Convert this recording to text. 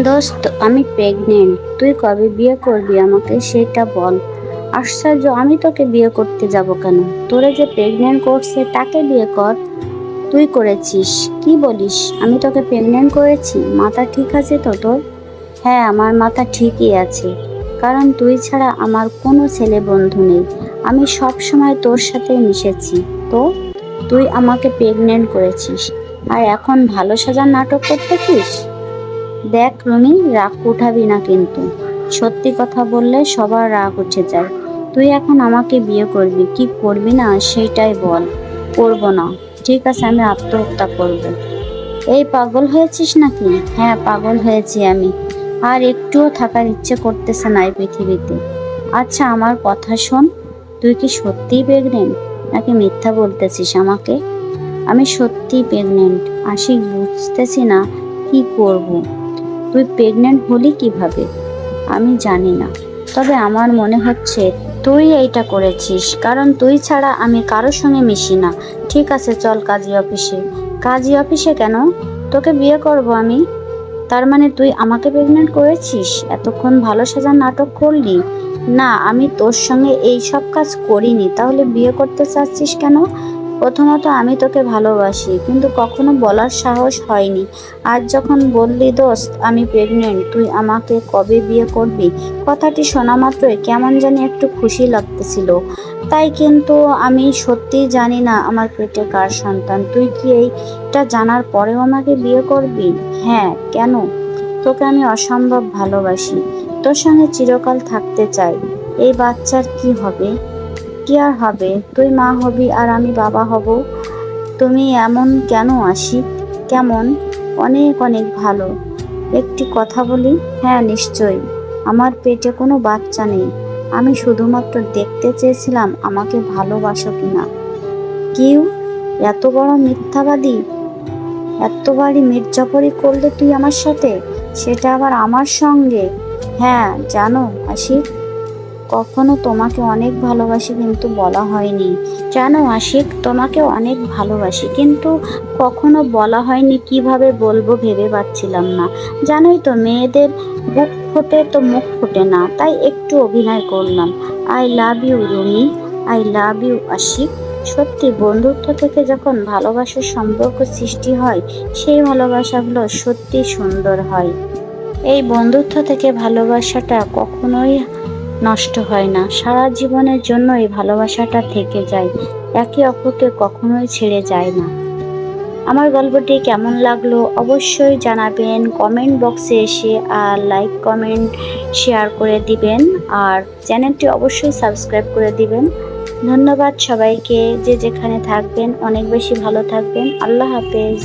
দোস্ত, আমি প্রেগনেন্ট। তুই কবে বিয়ে করবি আমাকে সেটা বল। আশ্চর্য, আমি তোকে বিয়ে করতে যাব কেন? তোরে যে প্রেগনেন্ট করছে তাকে বিয়ে কর। তুই করেছিস? কি বলিস? আমি তোকে প্রেগনেন্ট করেছি? মাথা ঠিক আছে তো তোর? হ্যাঁ, আমার মাথা ঠিকই আছে, কারণ তুই ছাড়া আমার কোনো ছেলে বন্ধু নেই। আমি সব সময় তোর সাথে মিশেছি। তো তুই আমাকে প্রেগনেন্ট করেছিস, আর এখন ভালো সাজার নাটক করতেছিস? দেখ রুমি, রাগ উঠাবি না কিন্তু। সত্যি কথা বললে সবার রাগ উঠে যায়। তুই এখন আমাকে বিয়ে করবি কি করবি না সেইটাই বল। করব না। ঠিক আছে, আমি আত্মহত্যা করব। এই পাগল হয়েছিস নাকি? হ্যাঁ, পাগল হয়েছি আমি। আর একটুও থাকার ইচ্ছে করতেছে না এই পৃথিবীতে। আচ্ছা, আমার কথা শোন। তুই কি সত্যিই প্রেগনেন্ট, নাকি মিথ্যা বলতেছিস আমাকে? আমি সত্যিই প্রেগনেন্ট। আশিক, বুঝতেছি না কি করব। তুই প্রেগনেন্ট হলি কিভাবে? আমি জানি না, তবে আমার মনে হচ্ছে তুই এইটা করেছিস, কারণ তুই ছাড়া আমি কারোর সঙ্গে মিশি না। ঠিক আছে, চল কাজী অফিসে। কাজী অফিসে কেন? তোকে বিয়ে করব আমি। তার মানে তুই আমাকে প্রেগনেন্ট করেছিস? এতক্ষণ ভালো সাজার নাটক করলি। না, আমি তোর সঙ্গে এই সব কাজ করিনি। তাহলে বিয়ে করতে চাচ্ছিস কেন? প্রথমত, আমি তোকে ভালোবাসি, কিন্তু কখনো বলার সাহস হয়নি। আজ যখন বললি দোস্ত আমি প্রেগনেন্ট, তুই আমাকে কবে বিয়ে করবি, কথাটি শোনা মাত্রই কেমন জানি একটু খুশি লাগতেছিল। তাই, কিন্তু আমি সত্যিই জানি না আমার পেটে কার সন্তান। তুই কি এইটা জানার পরেও আমাকে বিয়ে করবি? হ্যাঁ, কেন? তোকে আমি অসম্ভব ভালোবাসি। তোর সঙ্গে চিরকাল থাকতে চাই। এই বাচ্চার কি হবে? কি আর হবে? তুই মা হবি আর আমি বাবা হব। তুমি এমন কেন আশিক? কেমন? অনেক অনেক ভালো। একটি কথা বলি? হ্যাঁ, নিশ্চয়ই। আমার পেটে কোনো বাচ্চা নেই। আমি শুধুমাত্র দেখতে চেয়েছিলাম আমাকে ভালোবাসো কিনা। কেউ এত বড় মিথ্যাবাদী! এতবারই মির্জাফরি করলে তুই আমার সাথে, সেটা আবার আমার সঙ্গে। হ্যাঁ, জানো আশিক, কখনো তোমাকে অনেক ভালোবাসি কিন্তু বলা হয়নি। জানো আশিক, তোমাকে অনেক ভালোবাসি কিন্তু কখনো বলা হয়নি। কিভাবে বলবো ভেবে পাচ্ছিলাম না। জানোই তো, মেয়েদের বুক ফোটে তো মুখ ফোটে না, তাই একটু অভিনয় করলাম। I love you Rumi. I love you Ashiq. সত্যি, বন্ধুত্ব থেকে যখন ভালোবাসার সম্পর্ক সৃষ্টি হয়, সেই ভালোবাসাগুলো সত্যি সুন্দর হয়। এই বন্ধুত্ব থেকে ভালোবাসাটা কখনোই নষ্ট হয় না। সারা জীবনের জন্য এই ভালোবাসাটা থেকে যায়, একে অপরকে কখনোই ছেড়ে যায় না। আমার গল্পটি কেমন লাগলো অবশ্যই জানাবেন কমেন্ট বক্সে এসে, আর লাইক কমেন্ট শেয়ার করে দিবেন, আর চ্যানেলটি অবশ্যই সাবস্ক্রাইব করে দিবেন। ধন্যবাদ সবাইকে। যে যেখানে থাকবেন অনেক বেশি ভালো থাকবেন। আল্লাহ হাফেজ।